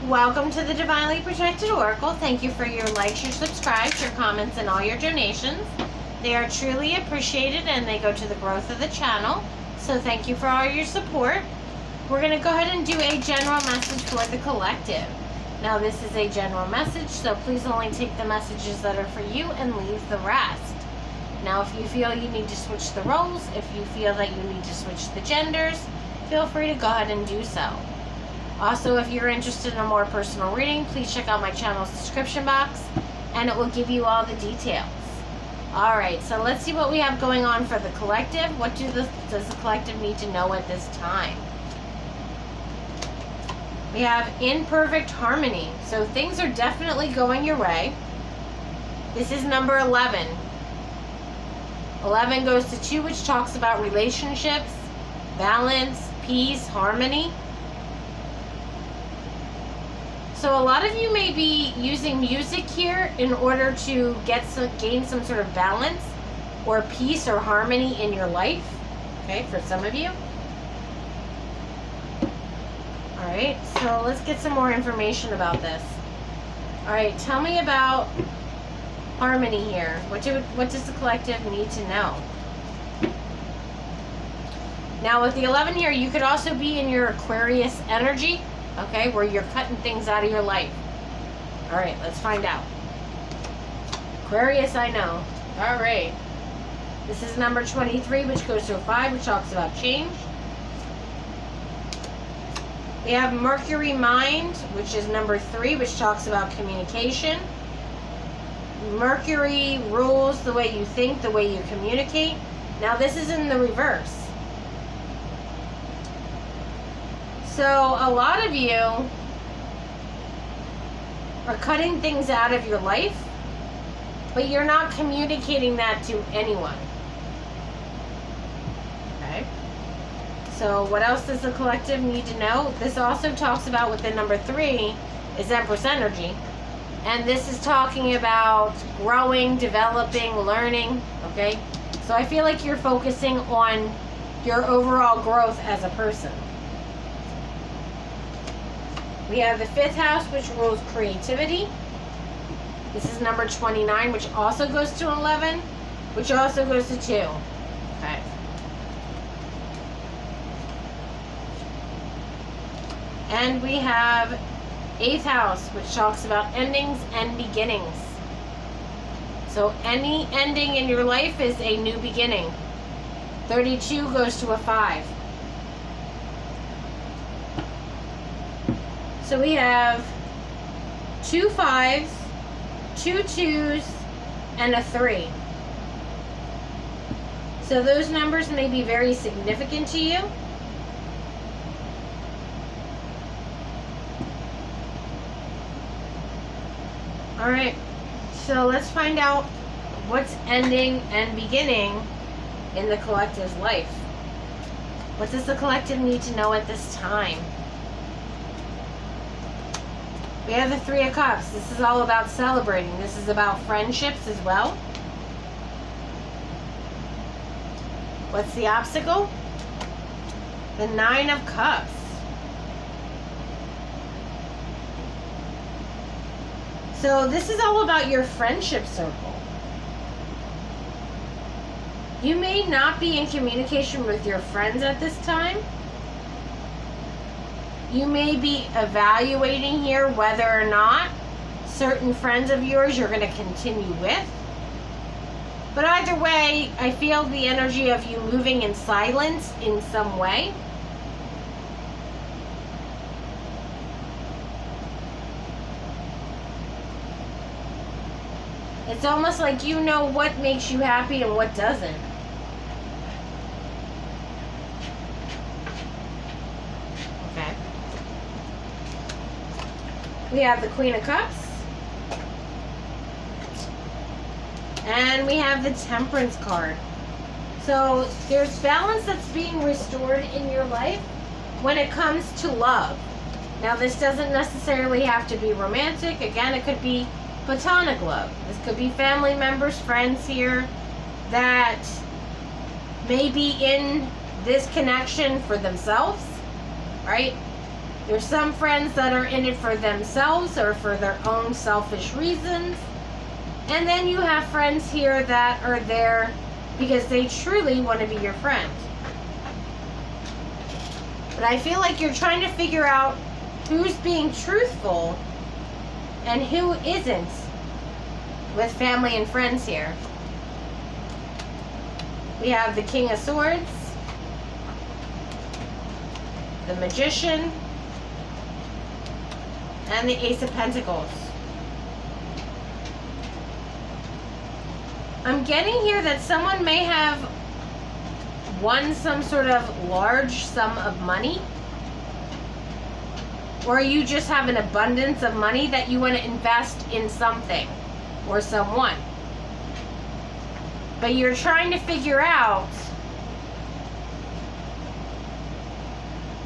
Welcome to the Divinely Protected Oracle. Thank you for your likes, your subscribes, your comments, and all your donations. They are truly appreciated and they go to the growth of the channel. So thank you for all your support. We're going to go ahead and do a general message for the collective. Now this is a general message, so please only take the messages that are for you and leave the rest. Now if you feel you need to switch the roles, if you feel that you need to switch the genders, feel free to go ahead and do so. Also, if you're interested in a more personal reading, please check out my channel's description box and it will give you all the details. Alright, so let's see what we have going on for the collective. What does the collective need to know at this time? We have in perfect harmony. So things are definitely going your way. This is number 11. 11 goes to 2, which talks about relationships, balance, peace, harmony. So a lot of you may be using music here in order to gain some sort of balance or peace or harmony in your life. Okay, for some of you. Alright, so let's get some more information about this. Alright, tell me about harmony here. What does the collective need to know? Now with the 11 here, you could also be in your Aquarius energy. Okay, where you're cutting things out of your life. Alright, let's find out. Aquarius, I know. Alright. This is number 23, which goes to a 5, which talks about change. We have Mercury Mind, which is number 3, which talks about communication. Mercury rules the way you think, the way you communicate. Now this is in the reverse. So a lot of you are cutting things out of your life, but you're not communicating that to anyone. Okay. So what else does the collective need to know? This also talks about within number 3 is Empress energy. And this is talking about growing, developing, learning. Okay. So I feel like you're focusing on your overall growth as a person. We have the 5th house, which rules creativity. This is number 29, which also goes to 11, which also goes to 2. Okay. And we have 8th house, which talks about endings and beginnings. So any ending in your life is a new beginning. 32 goes to a 5. So we have 2 5s, 2 2s, and a 3. So those numbers may be very significant to you. Alright, so let's find out what's ending and beginning in the collective's life. What does the collective need to know at this time? We have the 3 of Cups. This is all about celebrating. This is about friendships as well. What's the obstacle? The 9 of Cups. So this is all about your friendship circle. You may not be in communication with your friends at this time. You may be evaluating here whether or not certain friends of yours you're going to continue with. But either way, I feel the energy of you moving in silence in some way. It's almost like you know what makes you happy and what doesn't. Okay. We have the Queen of Cups. And we have the Temperance card. So there's balance that's being restored in your life when it comes to love. Now this doesn't necessarily have to be romantic. Again, it could be platonic love. This could be family members, friends here that may be in this connection for themselves, right? There's some friends that are in it for themselves or for their own selfish reasons. And then you have friends here that are there because they truly want to be your friend. But I feel like you're trying to figure out who's being truthful and who isn't with family and friends here. We have the King of Swords, the Magician, and the Ace of Pentacles. I'm getting here that someone may have won some sort of large sum of money, or you just have an abundance of money that you want to invest in something or someone. But you're trying to figure out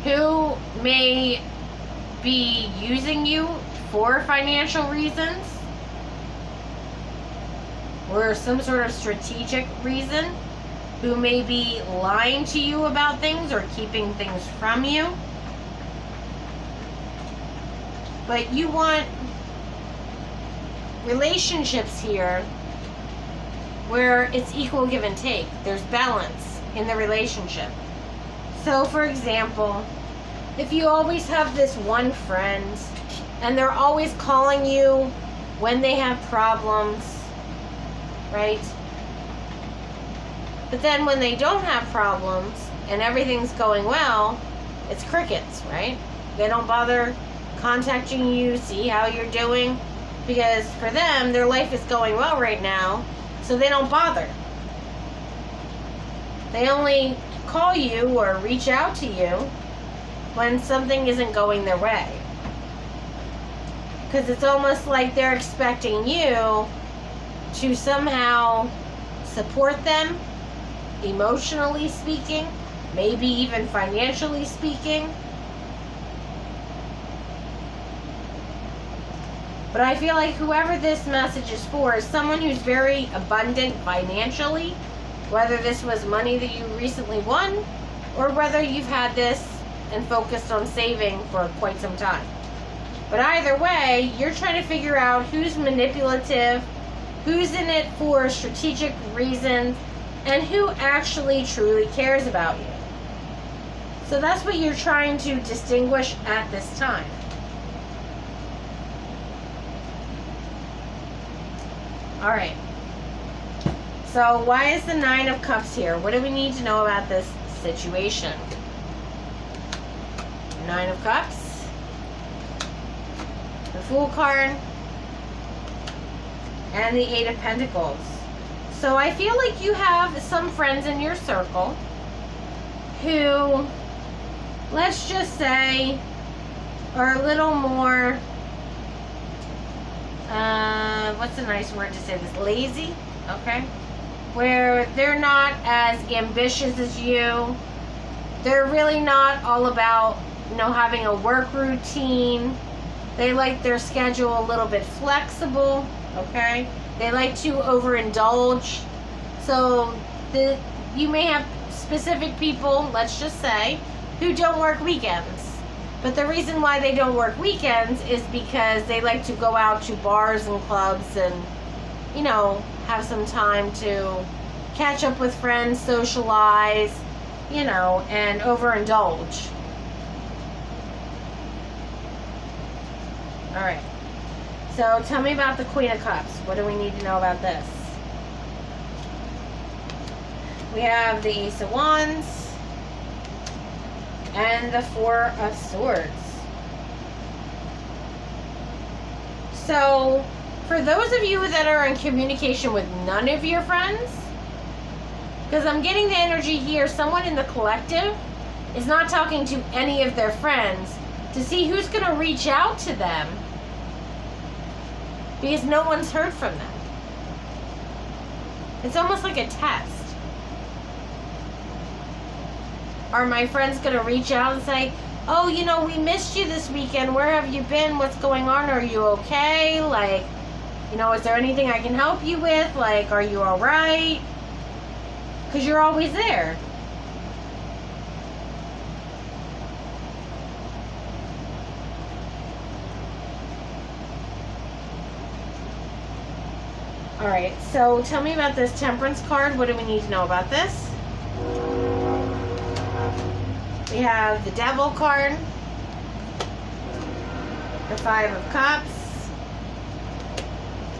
who may be using you for financial reasons or some sort of strategic reason, who may be lying to you about things or keeping things from you. But you want relationships here where it's equal give and take. There's balance in the relationship. So, for example, if you always have this one friend and they're always calling you when they have problems, right? But then when they don't have problems and everything's going well, it's crickets, right? They don't bother contacting you, see how you're doing, because for them, their life is going well right now, so they don't bother. They only call you or reach out to you when something isn't going their way. Because it's almost like they're expecting you to somehow support them, emotionally speaking, maybe even financially speaking. But I feel like whoever this message is for is someone who's very abundant financially, whether this was money that you recently won or whether you've had this and focused on saving for quite some time. But either way, you're trying to figure out who's manipulative, who's in it for strategic reasons, and who actually truly cares about you. So that's what you're trying to distinguish at this time. All right. So why is the Nine of Cups here? What do we need to know about this situation? Nine of Cups, the Fool card, and the Eight of Pentacles. So I feel like you have some friends in your circle who, let's just say, are a little more, what's a nice word to say this? Lazy, okay? Where they're not as ambitious as you. They're really not all about, having a work routine. They like their schedule a little bit flexible, okay? They like to overindulge. So you may have specific people, let's just say, who don't work weekends. But the reason why they don't work weekends is because they like to go out to bars and clubs and, have some time to catch up with friends, socialize, and overindulge. All right. So tell me about the Queen of Cups. What do we need to know about this? We have the Ace of Wands and the Four of Swords. So for those of you that are in communication with none of your friends, because I'm getting the energy here, someone in the collective is not talking to any of their friends to see who's going to reach out to them, because no one's heard from them. It's almost like a test. Are my friends going to reach out and say, oh, we missed you this weekend. Where have you been? What's going on? Are you okay? Is there anything I can help you with? Are you all right? Because you're always there. Alright, so tell me about this Temperance card. What do we need to know about this? We have the Devil card, the Five of Cups,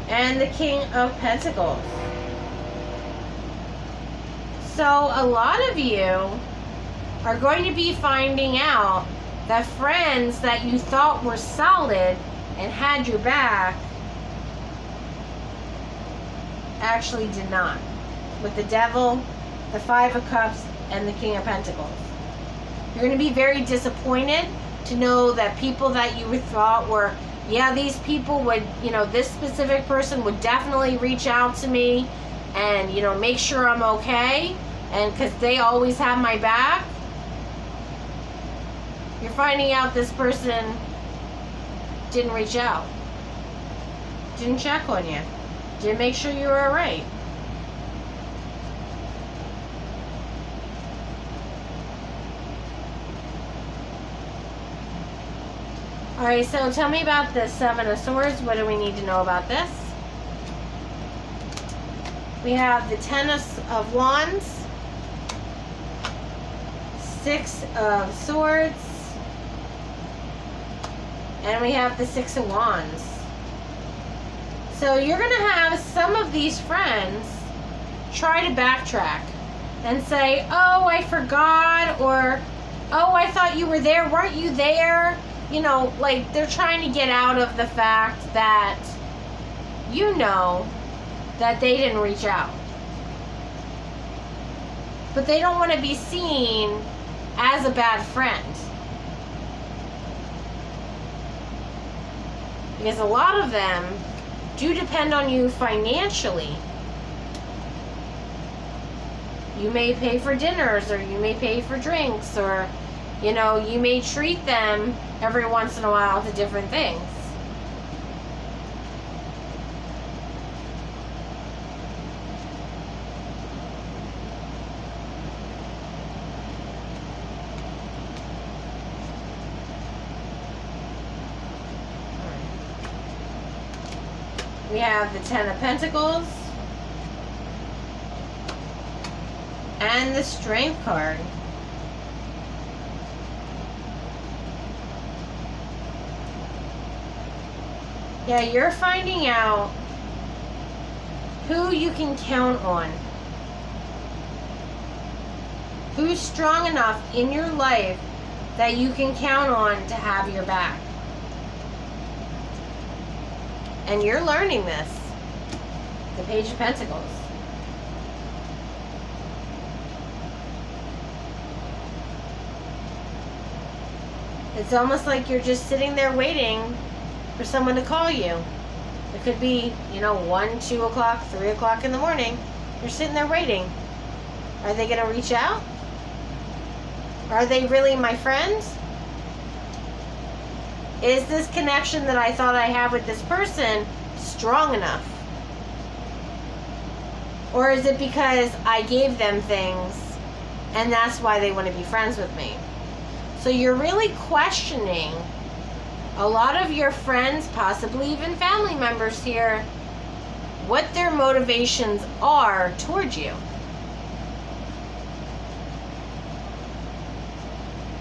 and the King of Pentacles. So a lot of you are going to be finding out that friends that you thought were solid and had your back actually did not. With the Devil, the Five of Cups, and the King of Pentacles. You're going to be very disappointed to know that people that you thought were, yeah, these people would, this specific person would definitely reach out to me and, make sure I'm okay, and because they always have my back. You're finding out this person didn't reach out, didn't check on you, didn't make sure you were alright. Alright, so tell me about the Seven of Swords. What do we need to know about this? We have the Ten of Wands, Six of Swords, and we have the Six of Wands. So you're going to have some of these friends try to backtrack and say, oh, I forgot, or, oh, I thought you were there. Weren't you there? Like they're trying to get out of the fact that that they didn't reach out. But they don't want to be seen as a bad friend. Because a lot of them do depend on you financially. You may pay for dinners, or you may pay for drinks, or you may treat them every once in a while to different things. We have the Ten of Pentacles and the Strength card. Yeah, you're finding out who you can count on. Who's strong enough in your life that you can count on to have your back. And you're learning this. The Page of Pentacles. It's almost like you're just sitting there waiting for someone to call you. It could be, 1, 2 o'clock, 3 o'clock in the morning. You're sitting there waiting. Are they going to reach out? Are they really my friends? Is this connection that I thought I had with this person strong enough? Or is it because I gave them things and that's why they want to be friends with me? So you're really questioning a lot of your friends, possibly even family members here, what their motivations are towards you.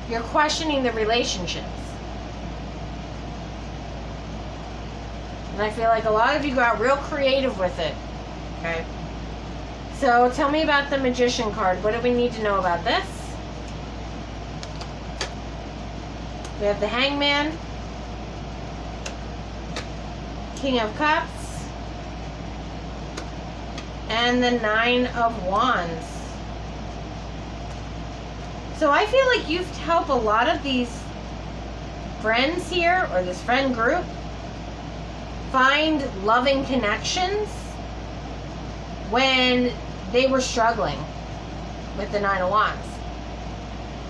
You're questioning the relationships. And I feel like a lot of you got real creative with it. Okay. So tell me about the Magician card. What do we need to know about this? We have the Hangman, King of Cups, and the Nine of Wands. So I feel like you've helped a lot of these friends here, or this friend group, find loving connections when they were struggling with the Nine of Wands.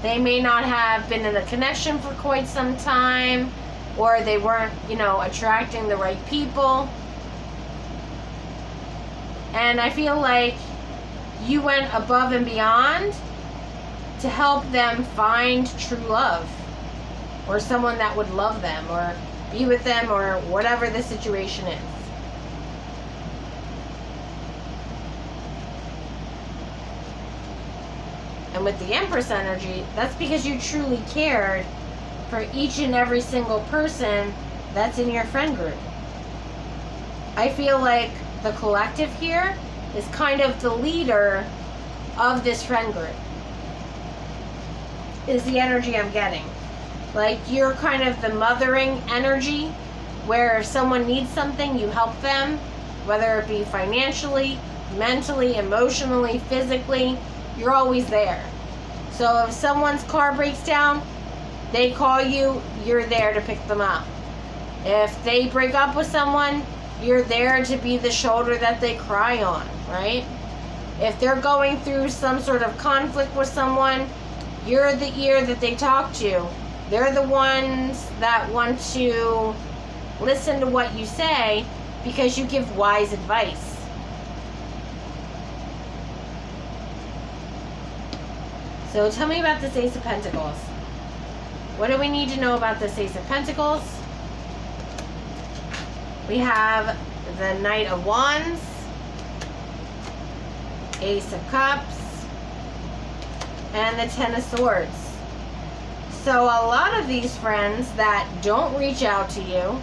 They may not have been in a connection for quite some time, or they weren't, attracting the right people. And I feel like you went above and beyond to help them find true love, or someone that would love them, or be with them, or whatever the situation is. And with the Empress energy, that's because you truly cared for each and every single person that's in your friend group. I feel like the collective here is kind of the leader of this friend group, is the energy I'm getting. Like, you're kind of the mothering energy, where if someone needs something, you help them, whether it be financially, mentally, emotionally, physically, you're always there. So if someone's car breaks down, they call you, you're there to pick them up. If they break up with someone, you're there to be the shoulder that they cry on, right? If they're going through some sort of conflict with someone, you're the ear that they talk to. They're the ones that want to listen to what you say because you give wise advice. So tell me about this Ace of Pentacles. What do we need to know about this Ace of Pentacles? We have the Knight of Wands, Ace of Cups, and the Ten of Swords. So a lot of these friends that don't reach out to you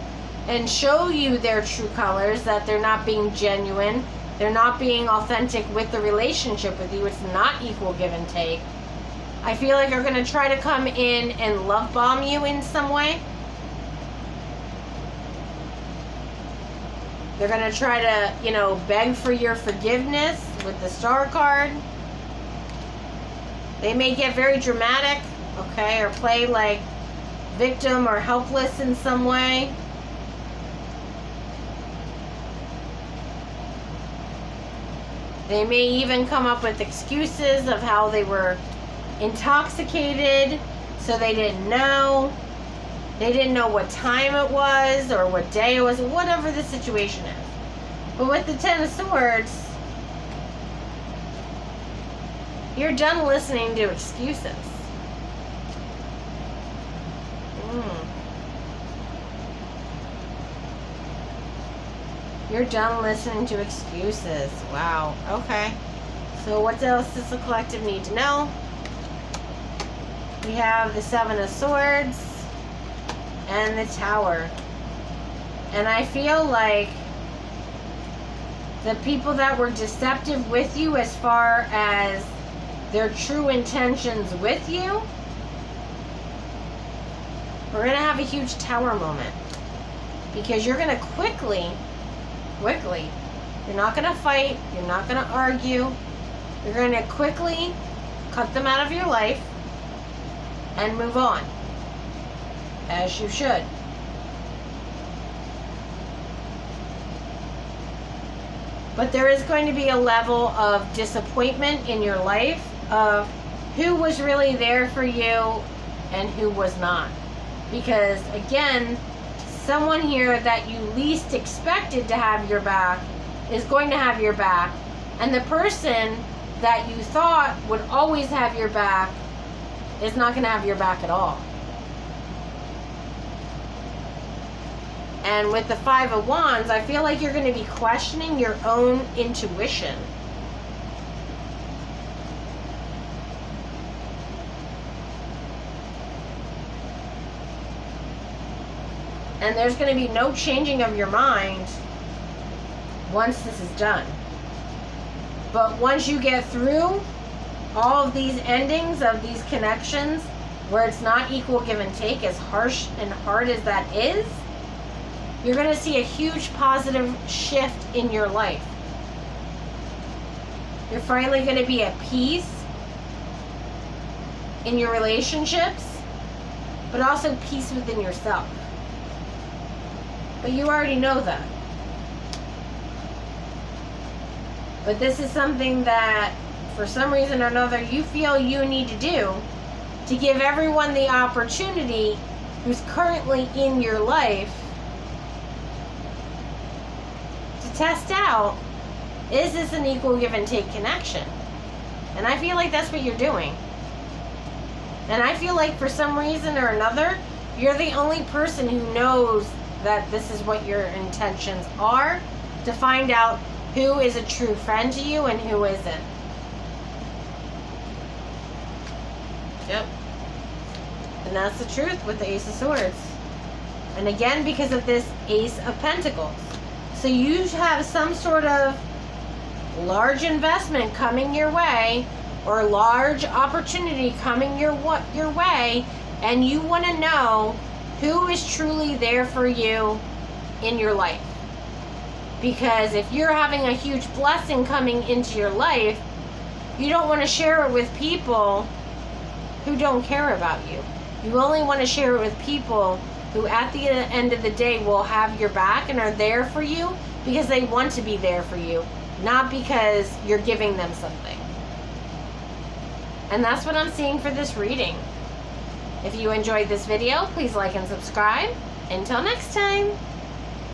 and show you their true colors, that they're not being genuine, they're not being authentic with the relationship with you, it's not equal give and take, I feel like are going to try to come in and love bomb you in some way. They're going to try to, beg for your forgiveness with the Star card. They may get very dramatic, okay, or play like victim or helpless in some way. They may even come up with excuses of how they were intoxicated, so they didn't know. They didn't know what time it was or what day it was, whatever the situation is. But with the Ten of Swords, you're done listening to excuses. You're done listening to excuses. Wow. Okay. So what else does the collective need to know? We have the Seven of Swords and the Tower. And I feel like the people that were deceptive with you as far as their true intentions with you, we're going to have a huge Tower moment. Because you're going to quickly, you're not going to fight, you're not going to argue, you're going to quickly cut them out of your life and move on, as you should. But there is going to be a level of disappointment in your life of who was really there for you and who was not. Because again, someone here that you least expected to have your back is going to have your back, and the person that you thought would always have your back is not going to have your back at all. And with the Five of Wands, I feel like you're going to be questioning your own intuition. And there's going to be no changing of your mind once this is done. But once you get through all of these endings of these connections where it's not equal give and take, as harsh and hard as that is, you're going to see a huge positive shift in your life. You're finally going to be at peace in your relationships, but also peace within yourself. But you already know that. But this is something that, for some reason or another, you feel you need to do to give everyone the opportunity who's currently in your life to test out, is this an equal give and take connection? And I feel like that's what you're doing. And I feel like for some reason or another, you're the only person who knows that this is what your intentions are, to find out who is a true friend to you and who isn't. And that's the truth with the Ace of Swords. And again, because of this Ace of Pentacles. So you have some sort of large investment coming your way, or large opportunity coming your way, and you want to know who is truly there for you in your life. Because if you're having a huge blessing coming into your life, you don't want to share it with people who don't care about you. You only want to share it with people who at the end of the day will have your back and are there for you because they want to be there for you, not because you're giving them something. And that's what I'm seeing for this reading. If you enjoyed this video, please like and subscribe. Until next time.